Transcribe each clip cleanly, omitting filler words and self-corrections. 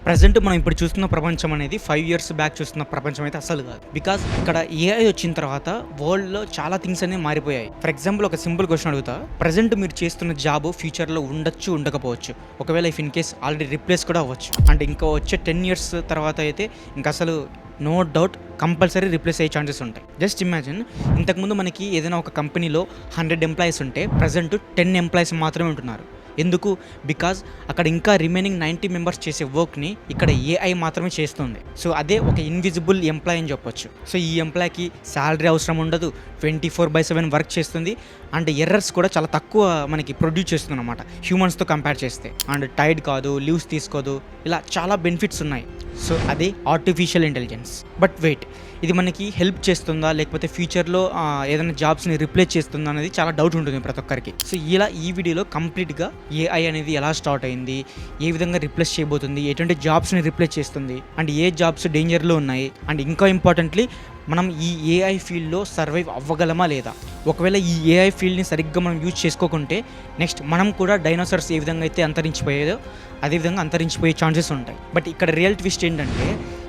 Present మనం ఇప్పుడు చూస్తున్న ప్రపంచం అనేది 5 ఇయర్స్ బ్యాక్ చూస్తున్న ప్రపంచం అయితే అసలు కాదు. బికాజ్ ఇక్కడ ఏఐ వచ్చిన తర్వాత వరల్డ్లో చాలా థింగ్స్ అనేవి మారిపోయాయి. ఫర్ ఎగ్జాంపుల్ ఒక సింపుల్ క్వశ్చన్ అడుగుతా, ప్రజెంట్ మీరు చేస్తున్న జాబ్ ఫ్యూచర్లో ఉండొచ్చు ఉండకపోవచ్చు, ఒకవేళ if in case already replace కూడా అవ్వచ్చు. అంటే ఇంకా వచ్చే 10 ఇయర్స్ తర్వాత అయితే ఇంకా అసలు నో డౌట్ కంపల్సరీ రిప్లేస్ అయ్యే ఛాన్సెస్ ఉంటాయి. జస్ట్ ఇమాజిన్, ఇంతకుముందు మనకి ఏదైనా ఒక కంపెనీలో 100 ఎంప్లాయీస్ ఉంటే ప్రజెంట్ 10 ఎంప్లాయీస్ మాత్రమే ఉంటున్నారు. ఎందుకు? బికాజ్ అక్కడ ఇంకా రిమైనింగ్ 90 మెంబర్స్ చేసే వర్క్ని ఇక్కడ ఏఐ మాత్రమే చేస్తుంది. సో అదే ఒక ఇన్విజిబుల్ ఎంప్లాయ్ అని చెప్పొచ్చు. సో ఈ ఎంప్లాయ్కి శాలరీ అవసరం ఉండదు, 24/7 వర్క్ చేస్తుంది. అండ్ ఎర్రర్స్ కూడా చాలా తక్కువ మనకి ప్రొడ్యూస్ చేస్తుంది అనమాట హ్యూమన్స్తో కంపేర్ చేస్తే. అండ్ టైర్డ్ కాదు, లీవ్స్ తీసుకోదు, ఇలా చాలా బెనిఫిట్స్ ఉన్నాయి. సో అదే ఆర్టిఫిషియల్ ఇంటెలిజెన్స్. బట్ వెయిట్, ఇది మనకి హెల్ప్ చేస్తుందా లేకపోతే ఫ్యూచర్లో ఏదైనా జాబ్స్ని రిప్లేస్ చేస్తుందా అనేది చాలా డౌట్ ఉంటుంది ప్రతి ఒక్కరికి. సో ఇలా ఈ వీడియోలో కంప్లీట్గా ఏఐ అనేది ఎలా స్టార్ట్ అయింది, ఏ విధంగా రిప్లేస్ చేయబోతుంది, ఎటువంటి జాబ్స్ని రిప్లేస్ చేస్తుంది, అండ్ ఏ జాబ్స్ డేంజర్లో ఉన్నాయి, అండ్ ఇంకా ఇంపార్టెంట్లీ మనం ఈ ఏఐ ఫీల్డ్లో సర్వైవ్ అవ్వగలమా లేదా, ఒకవేళ ఈ ఏఐ ఫీల్డ్ని సరిగ్గా మనం యూజ్ చేసుకోకుంటే నెక్స్ట్ మనం కూడా డైనోసార్స్ ఏ విధంగా అయితే అంతరించిపోయేదో అదేవిధంగా అంతరించిపోయే ఛాన్సెస్ ఉంటాయి. బట్ ఇక్కడ రియల్ ట్విస్ట్ ఏంటంటే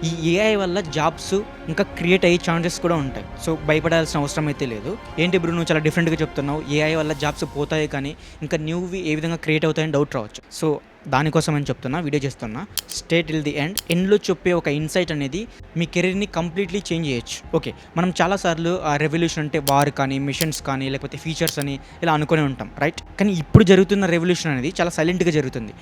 ఈ ఏఐ వల్ల జాబ్స్ ఇంకా క్రియేట్ అయ్యే ఛాన్సెస్ కూడా ఉంటాయి. సో భయపడాల్సిన అవసరం అయితే లేదు. ఏంటి బ్రో నువ్వు చాలా డిఫరెంట్గా చెప్తున్నావు, ఏఐ వల్ల జాబ్స్ పోతాయి కానీ ఇంకా న్యూవి ఏ విధంగా క్రియేట్ అవుతాయని డౌట్ రావచ్చు. సో దానికోసం అని చెప్తున్నా, వీడియో చేస్తున్నా, స్టే టిల్ ది ఎండ్. ఎండ్లో చెప్పే ఒక ఇన్సైట్ అనేది మీ కెరీర్ని కంప్లీట్లీ చేంజ్ చేయొచ్చు. ఓకే, మనం చాలాసార్లు రెవల్యూషన్ అంటే వార్ కానీ, మిషన్స్ కానీ, లేకపోతే ఫీచర్స్ అని ఇలా అనుకునే ఉంటాం, రైట్? కానీ ఇప్పుడు జరుగుతున్న రెవల్యూషన్ అనేది చాలా సైలెంట్గా జరుగుతుంది.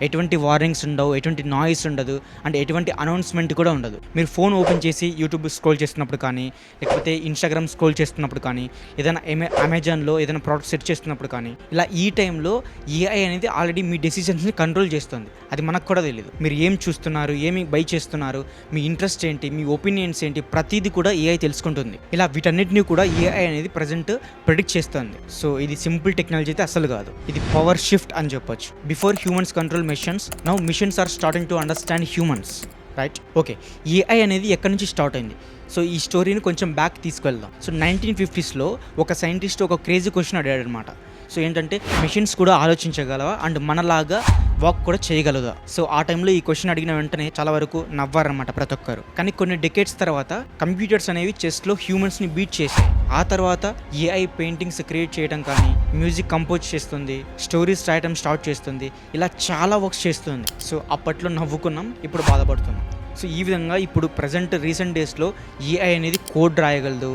ఎటువంటి వార్నింగ్స్ ఉండవు, ఎటువంటి నాయిస్ ఉండదు, అండ్ ఎటువంటి అనౌన్స్మెంట్ కూడా ఉండదు. మీరు ఫోన్ ఓపెన్ చేసి యూట్యూబ్ స్క్రోల్ చేస్తున్నప్పుడు కానీ, లేకపోతే ఇన్స్టాగ్రామ్ స్క్రోల్ చేస్తున్నప్పుడు కానీ, ఏదైనా అమెజాన్లో ఏదైనా ప్రోడక్ట్ సెర్చ్ చేస్తున్నప్పుడు కానీ, ఇలా ఈ టైంలో ఏఐ అనేది ఆల్రెడీ మీ డెసిషన్స్ని కంట్రోల్ చేస్తుంది. అది మనకు కూడా తెలియదు. మీరు ఏం చూస్తున్నారు, ఏమి బై చేస్తున్నారు, మీ ఇంట్రెస్ట్ ఏంటి, మీ ఒపీనియన్స్ ఏంటి, ప్రతిదీ కూడా ఏఐ తెలుసుకుంటుంది. ఇలా వీటన్నిటిని కూడా ఏఐ అనేది ప్రజెంట్ ప్రెడిక్ట్ చేస్తుంది. సో ఇది సింపుల్ టెక్నాలజీ అయితే అసలు కాదు, ఇది పవర్ షిఫ్ట్ అని చెప్పొచ్చు. Before humans control machines, now machines are starting to understand humans, right? Okay, AI అనేది ఎక్కడి నుంచి స్టార్ట్ అయింది? సో ఈ స్టోరీని కొంచెం బ్యాక్ తీసుకెళ్దాం. సో 1950స్లో ఒక సైంటిస్ట్ ఒక క్రేజీ క్వశ్చన్ అడిగాడు అనమాట. సో ఏంటంటే మిషన్స్ కూడా ఆలోచించగలవా అండ్ మనలాగా వాక్ కూడా చేయగలదా? సో ఆ టైంలో ఈ క్వశ్చన్ అడిగిన వెంటనే చాలా వరకు నవ్వారనమాట ప్రతి ఒక్కరు. కానీ కొన్ని డెకేడ్స్ తర్వాత కంప్యూటర్స్ అనేవి చెస్లో హ్యూమన్స్ని బీట్ చేశాయి. ఆ తర్వాత ఏఐ పెయింటింగ్స్ క్రియేట్ చేయడం కానీ, మ్యూజిక్ కంపోజ్ చేస్తుంది, స్టోరీస్ రాయడం స్టార్ట్ చేస్తుంది, ఇలా చాలా వర్క్స్ చేస్తుంది. సో అప్పట్లో నవ్వుకున్నాం, ఇప్పుడు బాధపడుతున్నాం. సో ఈ విధంగా ఇప్పుడు ప్రజెంట్ రీసెంట్ డేస్లో ఏఐ అనేది కోడ్ రాయగలదు,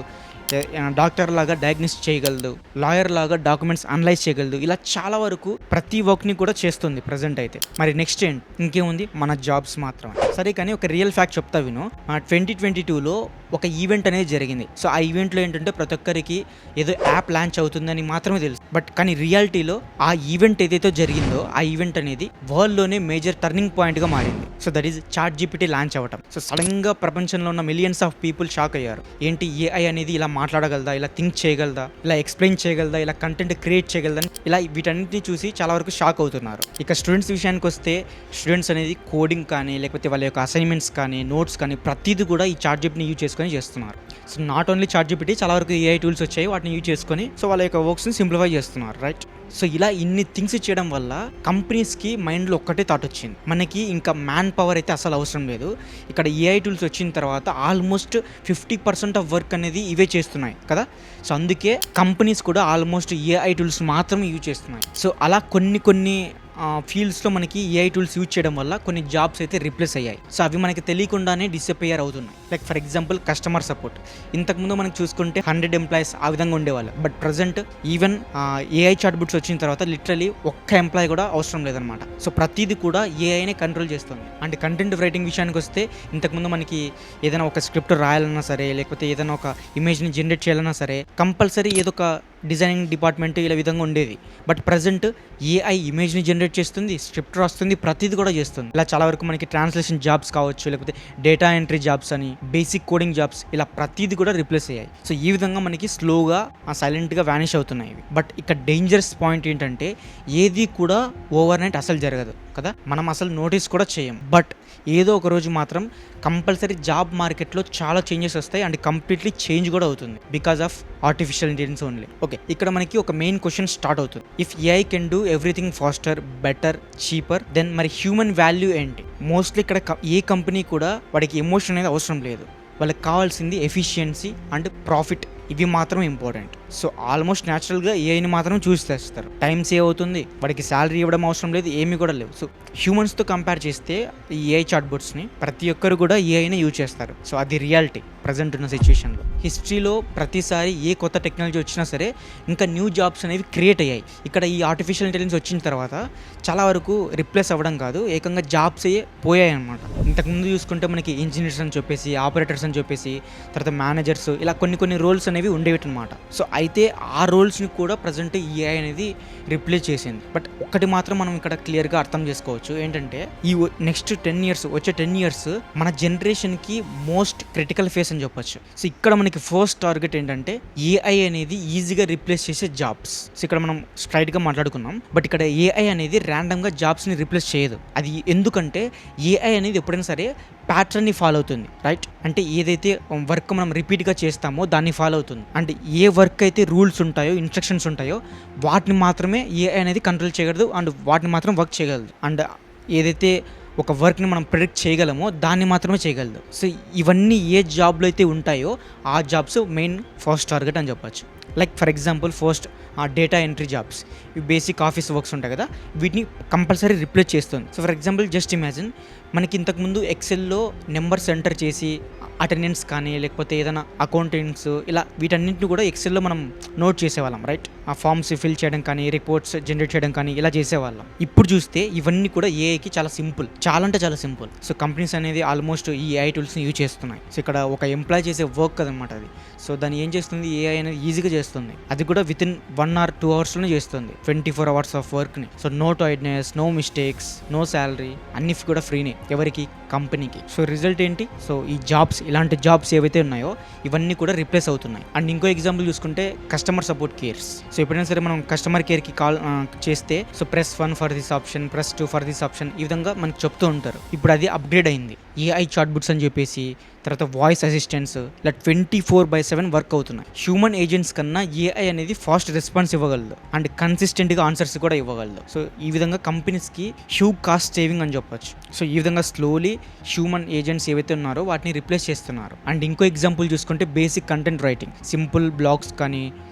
డాక్టర్ లాగా డయాగ్నోస్ చేయగలదు, లాయర్ లాగా డాక్యుమెంట్స్ అనలైజ్ చేయగలదు, ఇలా చాలా వరకు ప్రతి వర్క్ని కూడా చేస్తుంది ప్రజెంట్ అయితే. మరి నెక్స్ట్ ఏంటి? ఇంకేముంది, మన జాబ్స్ మాత్రమే. సరే కానీ ఒక రియల్ ఫ్యాక్ట్ చెప్తా విను. 2022లో ఒక ఈవెంట్ అనేది జరిగింది. సో ఆ ఈవెంట్లో ఏంటంటే ప్రతి ఒక్కరికి ఏదో యాప్ లాంచ్ అవుతుందని మాత్రమే తెలుసు. బట్ కానీ రియాలిటీలో ఆ ఈవెంట్ ఏదైతే జరిగిందో ఆ ఈవెంట్ అనేది వరల్డ్లోనే మేజర్ టర్నింగ్ పాయింట్గా మారింది. So that is ChatGPT launch అవ్వటం. సో సడన్గా ప్రపంచంలో ఉన్న మిలియన్స్ ఆఫ్ పీపుల్ షాక్ అయ్యారు. ఏంటి, ఏఐ అనేది ఇలా మాట్లాడగలదా, ఇలా థింక్ చేయగలదా, ఇలా ఎక్స్ప్లెయిన్ చేయగలదా, ఇలా కంటెంట్ క్రియేట్ చేయగలదా, ఇలా వీటన్నిటిని చూసి చాలా వరకు షాక్ అవుతున్నారు. ఇక స్టూడెంట్స్ విషయానికి వస్తే, స్టూడెంట్స్ అనేది కోడింగ్ కానీ, లేకపోతే వాళ్ళ యొక్క అసైన్మెంట్స్ కానీ, నోట్స్ కానీ ప్రతిదీ కూడా ఈ ChatGPTని యూజ్ చేసుకొని చేస్తున్నారు. సో నాట్ ఓన్లీ ChatGPT, చాలా వరకు ఏఐ టూల్స్ వచ్చాయి, వాటిని యూజ్ చేసుకొని సో వాళ్ళ యొక్క వర్క్స్ని సింప్లిఫై చేస్తున్నారు, రైట్? సో ఇలా ఇన్ని థింగ్స్ చేయడం వల్ల కంపెనీస్కి మైండ్లో ఒక్కటే థాట్ వచ్చింది, మనకి ఇంకా మ్యాన్ పవర్ అయితే అసలు అవసరం లేదు. ఇక్కడ ఏఐ టూల్స్ వచ్చిన తర్వాత ఆల్మోస్ట్ 50% ఆఫ్ వర్క్ అనేది ఇవే చేస్తున్నాయి కదా. సో అందుకే కంపెనీస్ కూడా ఆల్మోస్ట్ ఏఐ టూల్స్ మాత్రమే యూజ్ చేస్తున్నాయి. సో అలా కొన్ని ఫీల్డ్స్లో మనకి ఏఐ టూల్స్ యూజ్ చేయడం వల్ల కొన్ని జాబ్స్ అయితే రిప్లేస్ అయ్యాయి. సో అవి మనకి తెలియకుండానే డిసప్పేర్ అవుతున్నాయి. Like for example customer support. ఇంతకుముందు మనకి చూసుకుంటే 100 ఎంప్లాయీస్ ఆ విధంగా ఉండేవాళ్ళు. బట్ ప్రజెంట్ ఈవెన్ ఏఐ చాట్బుట్స్ వచ్చిన తర్వాత లిటరలీ ఒక్క ఎంప్లాయీ కూడా అవసరం లేదనమాట. సో ప్రతిదీ కూడా ఏఐనే కంట్రోల్ చేస్తుంది. అండ్ కంటెంట్ రైటింగ్ విషయానికి వస్తే, ఇంతకుముందు మనకి ఏదైనా ఒక స్క్రిప్ట్ రాయాలన్నా సరే, లేకపోతే ఏదైనా ఒక ఇమేజ్ని జనరేట్ చేయాలన్నా సరే కంపల్సరీ ఏదో ఒక డిజైనింగ్ డిపార్ట్మెంట్ ఇలా విధంగా ఉండేది. బట్ ప్రజెంట్ ఏఐ ఇమేజ్ని జనరేట్ చేస్తుంది, స్క్రిప్ట్ రాస్తుంది, ప్రతిదీ కూడా చేస్తుంది. ఇలా చాలా వరకు మనకి ట్రాన్స్లేషన్ జాబ్స్ కావచ్చు, లేకపోతే డేటా ఎంట్రీ జాబ్స్ అని, బేసిక్ కోడింగ్ జాబ్స్, ఇలా ప్రతిదీ కూడా రిప్లేస్ అయ్యాయి. సో ఈ విధంగా మనకి స్లోగా సైలెంట్గా వ్యానిష్ అవుతున్నాయి. బట్ ఇక్కడ డేంజరస్ పాయింట్ ఏంటంటే ఏది కూడా ఓవర్ నైట్ అసలు జరగదు. కదా, మనం అసలు నోటీస్ కూడా చేయం. బట్ ఏదో ఒక రోజు మాత్రం కంపల్సరీ జాబ్ మార్కెట్లో చాలా చేంజెస్ వస్తాయి అండ్ కంప్లీట్లీ చేంజ్ కూడా అవుతుంది because of artificial intelligence only. Okay, ఇక్కడ మనకి ఒక మెయిన్ క్వశ్చన్ స్టార్ట్ అవుతుంది. If AI can do everything faster, better, cheaper, then మరి హ్యూమన్ వాల్యూ ఏంటి? మోస్ట్లీ ఇక్కడ ఏ కంపెనీ కూడా వాడికి ఎమోషన్ అనేది అవసరం లేదు. వాళ్ళకి కావాల్సింది ఎఫిషియన్సీ అండ్ ప్రాఫిట్, ఇవి మాత్రం ఇంపార్టెంట్. సో ఆల్మోస్ట్ న్యాచురల్గా ఏఐని మాత్రం చూసి తెస్తారు. టైం సేవ్ అవుతుంది, వాడికి శాలరీ ఇవ్వడం అవసరం లేదు, ఏమీ కూడా లేవు. సో హ్యూమన్స్తో కంపేర్ చేస్తే ఈ ఏఐ చాట్బోట్స్ని ప్రతి ఒక్కరు కూడా ఏఐని యూజ్ చేస్తారు. సో అది రియాలిటీ ప్రజెంట్ ఉన్న సిచ్యువేషన్లో. హిస్టరీలో ప్రతిసారి ఏ కొత్త టెక్నాలజీ వచ్చినా సరే ఇంకా న్యూ జాబ్స్ అనేవి క్రియేట్ అయ్యాయి. ఇక్కడ ఈ ఆర్టిఫిషియల్ ఇంటెలిజెన్స్ వచ్చిన తర్వాత చాలా వరకు రిప్లేస్ అవ్వడం కాదు, ఏకంగా జాబ్స్ పోయాయి అనమాట. ఇంతకుముందు చూసుకుంటే మనకి ఇంజనీర్స్ అని చెప్పేసి, ఆపరేటర్స్ అని చెప్పేసి, తర్వాత మేనేజర్స్, ఇలా కొన్ని రోల్స్ అనేవి ఉండేవి అనమాట. సో అయితే ఆ రోల్స్ని కూడా ప్రజెంట్ ఏఐ అనేది రిప్లేస్ చేసింది. బట్ ఒక్కటి మాత్రం మనం ఇక్కడ క్లియర్గా అర్థం చేసుకోవచ్చు ఏంటంటే, ఈ నెక్స్ట్ 10 years, వచ్చే 10 years మన జనరేషన్కి మోస్ట్ క్రిటికల్ ఫేస్ అని చెప్పొచ్చు. సో ఇక్కడ మనకి ఫస్ట్ టార్గెట్ ఏంటంటే ఏఐ అనేది ఈజీగా రిప్లేస్ చేసే జాబ్స్. సో ఇక్కడ మనం స్ట్రైట్గా మాట్లాడుకున్నాం, బట్ ఇక్కడ ఏఐ అనేది ర్యాండమ్గా జాబ్స్ని రిప్లేస్ చేయదు. అది ఎందుకంటే ఏఐ అనేది ఎప్పుడైనా సరే ప్యాటర్న్ని ఫాలో అవుతుంది, రైట్? అంటే ఏదైతే వర్క్ మనం రిపీట్గా చేస్తామో దాన్ని ఫాలో అవుతుంది. అంటే ఏ వర్క్ అయితే రూల్స్ ఉంటాయో, ఇన్స్ట్రక్షన్స్ ఉంటాయో వాటిని మాత్రమే ఏఐ అనేది కంట్రోల్ చేయగలదు అండ్ వాటిని మాత్రం వర్క్ చేయగలదు. అండ్ ఏదైతే ఒక వర్క్ని మనం ప్రిడిక్ట్ చేయగలమో దాన్ని మాత్రమే చేయగలదు. సో ఇవన్నీ ఏ జాబ్లో అయితే ఉంటాయో ఆ జాబ్స్ మెయిన్ ఫస్ట్ టార్గెట్ అని చెప్పచ్చు. Like for example first data entry jobs, ఇవి బేసిక్ ఆఫీస్ వర్క్స్ ఉంటాయి కదా, వీటిని కంపల్సరీ రిప్లేస్ చేస్తుంది. So for example just imagine, మనకి ఇంతకుముందు ఎక్సెల్లో నెంబర్స్ ఎంటర్ చేసి అటెండెన్స్ కానీ లేకపోతే ఏదైనా అకౌంటెంట్స్ ఇలా వీటన్నింటిని కూడా ఎక్సెల్లో మనం నోట్ చేసేవాళ్ళం, రైట్? ఆ ఫామ్స్ ఫిల్ చేయడం కానీ, రిపోర్ట్స్ జనరేట్ చేయడం కానీ ఇలా చేసేవాళ్ళం. ఇప్పుడు చూస్తే ఇవన్నీ కూడా ఏఐకి చాలా సింపుల్, చాలా అంటే చాలా సింపుల్. సో కంపెనీస్ అనేది ఆల్మోస్ట్ ఈ ఏఐ టూల్స్ని యూజ్ చేస్తున్నాయి. సో ఇక్కడ ఒక ఎంప్లాయ్ చేసే వర్క్ కదనమాట అది. సో దాన్ని ఏం చేస్తుంది, ఏఐ అనేది ఈజీగా చేస్తుంది. అది కూడా వితిన్ 1 or 2 hours చేస్తుంది, 24 hours ఆఫ్ వర్క్ని. So no tiredness, no mistakes, no salary, అన్ని కూడా ఫ్రీనే. ఎవరికి? కంపెనీకి. సో రిజల్ట్ ఏంటి? సో ఈ జాబ్స్, ఇలాంటి జాబ్స్ ఏవైతే ఉన్నాయో ఇవన్నీ కూడా రిప్లేస్ అవుతున్నాయి. అండ్ ఇంకో ఎగ్జాంపుల్ చూసుకుంటే కస్టమర్ సపోర్ట్ కేర్స్. సో ఎప్పుడైనా సరే మనం కస్టమర్ కేర్కి కాల్ చేస్తే so press 1 for this option, press 2 for this option, ఈ విధంగా మనకు చెప్తూ ఉంటారు. ఇప్పుడు అది అప్గ్రేడ్ అయింది, ఏఐ చాట్బుట్స్ అని చెప్పేసి, తర్వాత వాయిస్ అసిస్టెంట్స్ ఇలా 24/7 వర్క్ అవుతున్నాయి. హ్యూమన్ ఏజెంట్స్ కన్నా ఏఐ అనేది ఫాస్ట్ రెస్పాన్స్ ఇవ్వగలదు అండ్ కన్సిస్టెంట్గా ఆన్సర్స్ కూడా ఇవ్వగలదు. సో ఈ విధంగా కంపెనీస్కి హ్యూజ్ కాస్ట్ సేవింగ్ అని చెప్పొచ్చు. సో ఈ విధంగా స్లోలీ హ్యూమన్ ఏజెంట్స్ ఏవైతే ఉన్నారో వాటిని రిప్లేస్ చేస్తున్నారు. అండ్ ఇంకో ఎగ్జాంపుల్ చూసుకుంటే basic content writing, simple blogs కానీ,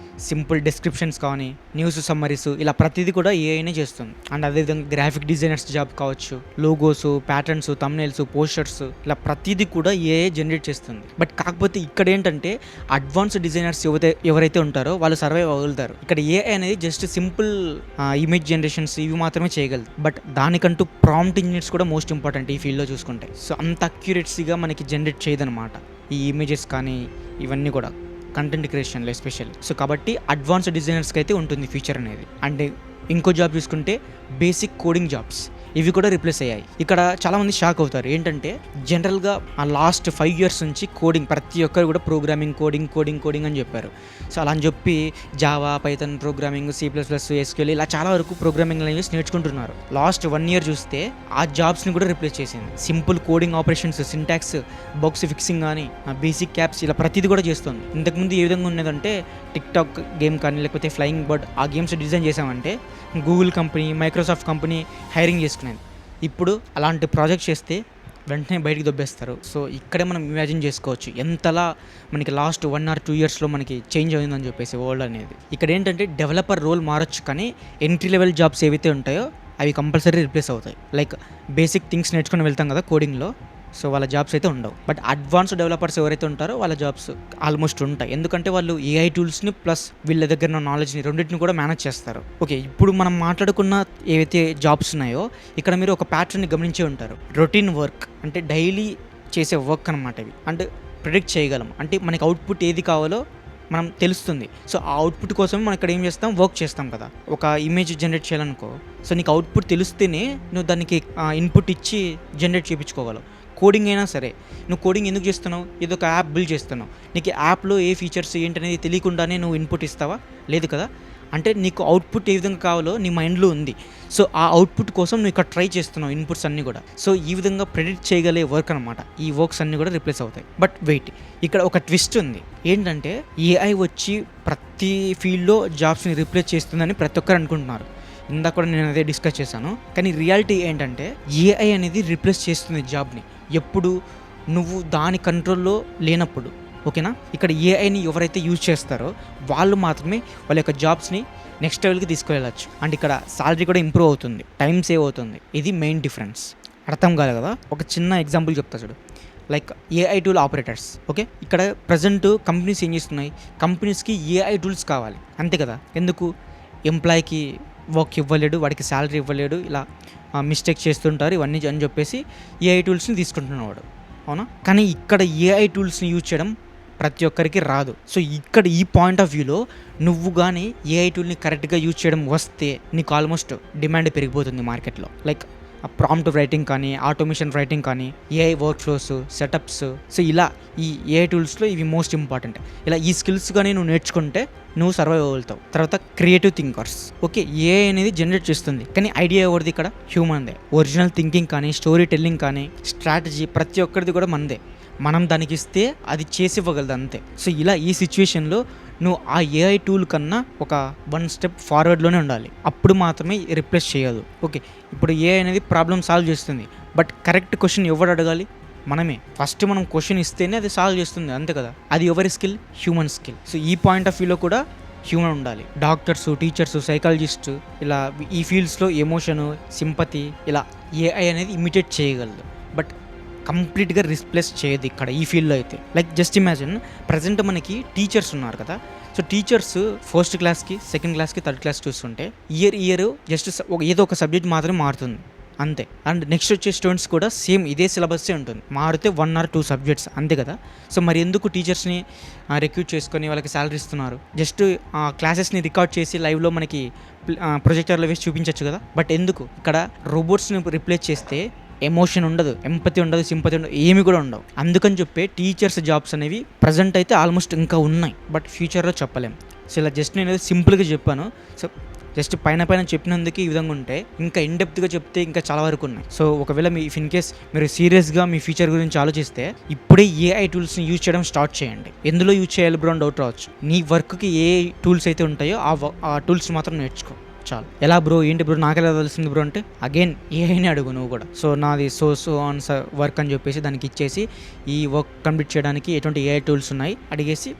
సింపుల్ డిస్క్రిప్షన్స్ కానీ, న్యూస్ సమ్మరీస్, ఇలా ప్రతిదీ కూడా ఏఐనే చేస్తుంది. అండ్ అదేవిధంగా గ్రాఫిక్ డిజైనర్స్ జాబ్ కావచ్చు, లోగోస్, ప్యాటర్న్స్, థంబ్నెయిల్స్, పోస్టర్స్, ఇలా ప్రతిదీ కూడా ఏఐ జనరేట్ చేస్తుంది. బట్ కాకపోతే ఇక్కడ ఏంటంటే అడ్వాన్స్డ్ డిజైనర్స్ ఎవరైతే ఉంటారో వాళ్ళు సర్వైవ్ అవ్వగలుగుతారు. ఇక్కడ ఏఐ అనేది జస్ట్ సింపుల్ ఇమేజ్ జనరేషన్స్ ఇవి మాత్రమే చేయగలదు. బట్ దానికంటూ ప్రాంప్ట్ ఇంజనీర్స్ కూడా మోస్ట్ ఇంపార్టెంట్ ఈ ఫీల్డ్లో చూసుకుంటే. సో అంత అక్యురేట్సీగా మనకి జనరేట్ చేయదనమాట ఈ ఇమేజెస్ కానీ, ఇవన్నీ కూడా కంటెంట్ క్రియేషన్లో ఎస్పెషల్లీ. సో కాబట్టి అడ్వాన్స్డ్ డిజైనర్స్కి అయితే ఉంటుంది ఫ్యూచర్ అనేది. అండ్ ఇంకో జాబ్ చూసుకుంటే బేసిక్ కోడింగ్ జాబ్స్, ఇవి కూడా రిప్లేస్ అయ్యాయి. ఇక్కడ చాలామంది షాక్ అవుతారు ఏంటంటే, జనరల్గా ఆ లాస్ట్ 5 years నుంచి కోడింగ్, ప్రతి ఒక్కరు కూడా ప్రోగ్రామింగ్, కోడింగ్ అని చెప్పారు. సో అలా అని చెప్పి Java, Python programming, C++, SQL ఇలా చాలా వరకు ప్రోగ్రామింగ్ లాంగ్వేజ్ నేర్చుకుంటున్నారు. లాస్ట్ 1 year చూస్తే ఆ జాబ్స్ని కూడా రిప్లేస్ చేసింది. Simple coding operations, syntax, bugs fixing కానీ, బేసిక్ క్యాప్స్, ఇలా ప్రతిదీ కూడా చేస్తుంది. ఇంతకుముందు ఏ విధంగా ఉన్నదంటే, టిక్టాక్ గేమ్ కానీ లేకపోతే ఫ్లయింగ్ బర్డ్, ఆ గేమ్స్ డిజైన్ చేసామంటే Google company, Microsoft company hiring చేసుకునేది. ఇప్పుడు అలాంటి ప్రాజెక్ట్ చేస్తే వెంటనే బయటికి దొబ్బేస్తారు. సో ఇక్కడే మనం ఇమాజిన్ చేసుకోవచ్చు ఎంతలా మనకి లాస్ట్ 1 or 2 yearsలో మనకి చేంజ్ అయిందని చెప్పేసి వరల్డ్ అనేది. ఇక్కడ ఏంటంటే డెవలపర్ రోల్ మారచ్చు, కానీ ఎంట్రీ లెవెల్ జాబ్స్ ఏవైతే ఉంటాయో అవి కంపల్సరీ రిప్లేస్ అవుతాయి. లైక్ బేసిక్ థింగ్స్ నేర్చుకుని వెళ్తాం కదా కోడింగ్లో, సో వాళ్ళ జాబ్స్ అయితే ఉండవు. బట్ అడ్వాన్స్డ్ డెవలపర్స్ ఎవరైతే ఉంటారో వాళ్ళ జాబ్స్ ఆల్మోస్ట్ ఉంటాయి. ఎందుకంటే వాళ్ళు ఏఐ టూల్స్ని ప్లస్ వీళ్ళ దగ్గర ఉన్న నాలెడ్జ్ని రెండింటిని కూడా మేనేజ్ చేస్తారు. ఓకే, ఇప్పుడు మనం మాట్లాడుకున్న ఏవైతే జాబ్స్ ఉన్నాయో ఇక్కడ మీరు ఒక ప్యాటర్న్ని గమనించే ఉంటారు. రొటీన్ వర్క్ అంటే డైలీ చేసే వర్క్ అనమాట ఇవి. అంటే ప్రిడిక్ట్ చేయగలం, అంటే మనకి అవుట్పుట్ ఏది కావాలో మనం తెలుస్తుంది. సో ఆ అవుట్పుట్ కోసమే మనం ఇక్కడ ఏం చేస్తాం, వర్క్ చేస్తాం కదా. ఒక ఇమేజ్ జనరేట్ చేయాలనుకో, సో నీకు అవుట్పుట్ తెలిస్తేనే నువ్వు దానికి ఇన్పుట్ ఇచ్చి జనరేట్ చేయించుకోగలవు. కోడింగ్ అయినా సరే, నువ్వు కోడింగ్ ఎందుకు చేస్తున్నావు, ఏదో ఒక యాప్ బిల్డ్ చేస్తున్నావు, నీకు యాప్లో ఏ ఫీచర్స్ ఏంటనేది తెలియకుండానే నువ్వు ఇన్పుట్ ఇస్తావా? లేదు కదా. అంటే నీకు అవుట్పుట్ ఏ విధంగా కావాలో నీ మైండ్లో ఉంది. సో ఆ అవుట్పుట్ కోసం నువ్వు ఇక్కడ ట్రై చేస్తున్నావు ఇన్పుట్స్ అన్నీ కూడా. సో ఈ విధంగా ప్రెడిక్ట్ చేయగలిగే వర్క్ అనమాట. ఈ వర్క్స్ అన్నీ కూడా రిప్లేస్ అవుతాయి. బట్ వెయిట్, ఇక్కడ ఒక ట్విస్ట్ ఉంది. ఏంటంటే ఏఐ వచ్చి ప్రతి ఫీల్డ్లో జాబ్స్ని రిప్లేస్ చేస్తుందని ప్రతి ఒక్కరు అనుకుంటున్నారు. ఇందాక కూడా నేను అదే డిస్కస్ చేశాను. కానీ రియాలిటీ ఏంటంటే ఏఐ అనేది రిప్లేస్ చేస్తుంది జాబ్ని ఎప్పుడు నువ్వు దాని కంట్రోల్లో లేనప్పుడు. ఓకేనా? ఇక్కడ ఏఐని ఎవరైతే యూజ్ చేస్తారో వాళ్ళు మాత్రమే వాళ్ళ యొక్క జాబ్స్ని నెక్స్ట్ లెవెల్కి తీసుకువెళ్ళచ్చు. అండ్ ఇక్కడ సాలరీ కూడా ఇంప్రూవ్ అవుతుంది, టైం సేవ్ అవుతుంది. ఇది మెయిన్ డిఫరెన్స్. అర్థం కాదు కదా? ఒక చిన్న ఎగ్జాంపుల్ చెప్తా చూడు. Like AI tool operators. Okay, ఇక్కడ ప్రజెంట్ కంపెనీస్ ఏం చేస్తున్నాయి, కంపెనీస్కి ఏఐ టూల్స్ కావాలి అంతే కదా. ఎందుకు? ఎంప్లాయ్కి వర్క్ ఇవ్వలేడు, వాడికి శాలరీ ఇవ్వలేడు, ఇలా మిస్టేక్ చేస్తుంటారు ఇవన్నీ అని చెప్పేసి ఏఐ టూల్స్ని తీసుకుంటున్నవాడు. అవునా? కానీ ఇక్కడ ఏఐ టూల్స్ని యూజ్ చేయడం ప్రతి ఒక్కరికి రాదు. సో ఇక్కడ ఈ పాయింట్ ఆఫ్ వ్యూలో నువ్వు కానీ ఏఐ టూల్ని కరెక్ట్గా యూజ్ చేయడం వస్తే నీకు ఆల్మోస్ట్ డిమాండ్ పెరిగిపోతుంది మార్కెట్లో. లైక్ ప్రాంప్ట్ రైటింగ్ కానీ, ఆటోమేషన్ రైటింగ్ కానీ, AI work flows, setups. So ఇలా ఈ ఏఐ టూల్స్లో ఇవి మోస్ట్ ఇంపార్టెంట్. ఇలా ఈ స్కిల్స్ కానీ నువ్వు నేర్చుకుంటే నువ్వు సర్వైవ్ అవుతావు. తర్వాత క్రియేటివ్ థింకర్స్. ఓకే, ఏఐ అనేది జనరేట్ చేస్తుంది కానీ ఐడియా ఎవరిది? ఇక్కడ హ్యూమన్దే. ఒరిజినల్ థింకింగ్ కానీ, స్టోరీ టెల్లింగ్ కానీ, స్ట్రాటజీ ప్రతి ఒక్కరిది కూడా మనదే. మనం దానికి ఇస్తే అది చేసి ఇవ్వగలదు అంతే. సో ఇలా ఈ సిచ్యువేషన్లో నువ్వు ఆ ఏఐ టూల్ కన్నా ఒక 1 స్టెప్ ఫార్వర్డ్లోనే ఉండాలి. అప్పుడు మాత్రమే రిప్లేస్ చేయదు. ఓకే, ఇప్పుడు ఏఐ అనేది ప్రాబ్లమ్ సాల్వ్ చేస్తుంది. బట్ కరెక్ట్ క్వశ్చన్ ఎవరు అడగాలి? మనమే. ఫస్ట్ మనం క్వశ్చన్ ఇస్తేనే అది సాల్వ్ చేస్తుంది అంతే కదా. అది ఎవరి స్కిల్? Human skill. సో ఈ పాయింట్ ఆఫ్ వ్యూలో కూడా హ్యూమన్ ఉండాలి. డాక్టర్స్, టీచర్స్, సైకాలజిస్ట్ ఇలా ఈ ఫీల్డ్స్లో ఎమోషను, సింపతి ఇలా ఏఐ అనేది ఇమిటేట్ చేయగలదు. బట్ కంప్లీట్గా రిప్లేస్ చేయదు ఇక్కడ ఈ ఫీల్డ్లో అయితే. లైక్ జస్ట్ ఇమాజిన్, ప్రజెంట్ మనకి టీచర్స్ ఉన్నారు కదా. సో టీచర్స్ ఫస్ట్ క్లాస్కి, సెకండ్ క్లాస్కి, థర్డ్ క్లాస్ చూస్తుంటే ఇయర్ జస్ట్ ఏదో ఒక సబ్జెక్ట్ మాత్రమే మారుతుంది అంతే. అండ్ నెక్స్ట్ వచ్చే స్టూడెంట్స్ కూడా సేమ్ ఇదే సిలబస్సే ఉంటుంది, మారితే 1 or 2 సబ్జెక్ట్స్ అంతే కదా. సో మరి ఎందుకు టీచర్స్ని రిక్రూట్ చేసుకొని వాళ్ళకి శాలరీ ఇస్తున్నారు? జస్ట్ క్లాసెస్ని రికార్డ్ చేసి లైవ్లో మనకి ప్రొజెక్టర్లో వేసి చూపించవచ్చు కదా. బట్ ఎందుకు? ఇక్కడ రోబోట్స్ని రిప్లేస్ చేస్తే ఎమోషన్ ఉండదు, ఎంపతి ఉండదు, సింపతి ఉండదు, ఏమి కూడా ఉండవు. అందుకని చెప్పే టీచర్స్ జాబ్స్ అనేవి ప్రజెంట్ అయితే ఆల్మోస్ట్ ఇంకా ఉన్నాయి, బట్ ఫ్యూచర్లో చెప్పలేం. సో ఇలా జస్ట్ నేను సింపుల్గా చెప్పాను. సో జస్ట్ పైన చెప్పినందుకు ఈ విధంగా ఉంటే ఇంకా ఇన్డెప్త్గా చెప్తే ఇంకా చాలా వరకు ఉన్నాయి. సో ఒకవేళ ఇన్ కేస్ మీరు సీరియస్గా మీ ఫ్యూచర్ గురించి ఆలోచిస్తే ఇప్పుడే ఏఐ టూల్స్ని యూజ్ చేయడం స్టార్ట్ చేయండి. ఎందులో యూజ్ చేయాలి బ్రో అని డౌట్ రావచ్చు. నీ వర్క్కి ఏ టూల్స్ అయితే ఉంటాయో ఆ టూల్స్ మాత్రం నేర్చుకో చాలు. ఎలా బ్రో, ఏంటి బ్రో, నాకెలా తెలిసింది బ్రో అంటే అగైన్ ఏఐని అడుగు నువ్వు కూడా. సో నాది సో ఆన్ వర్క్ అని చెప్పేసి దానికి ఇచ్చేసి ఈ వర్క్ కంప్లీట్ చేయడానికి ఎటువంటి ఏఐ టూల్స్ ఉన్నాయి అడిగేసి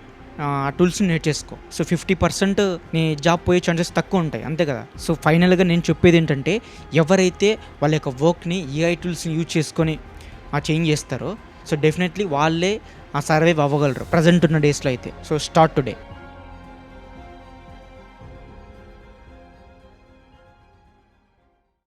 ఆ టూల్స్ని నేర్చేసుకో. సో 50% నీ జాబ్ పోయే ఛాన్సెస్ తక్కువ ఉంటాయి అంతే కదా. సో ఫైనల్గా నేను చెప్పేది ఏంటంటే, ఎవరైతే వాళ్ళ యొక్క వర్క్ని ఏఐ టూల్స్ని యూజ్ చేసుకొని చేంజ్ చేస్తారో సో డెఫినెట్లీ వాళ్ళే సర్వైవ్ అవ్వగలరు ప్రజెంట్ ఉన్న డేస్లో అయితే. So start today.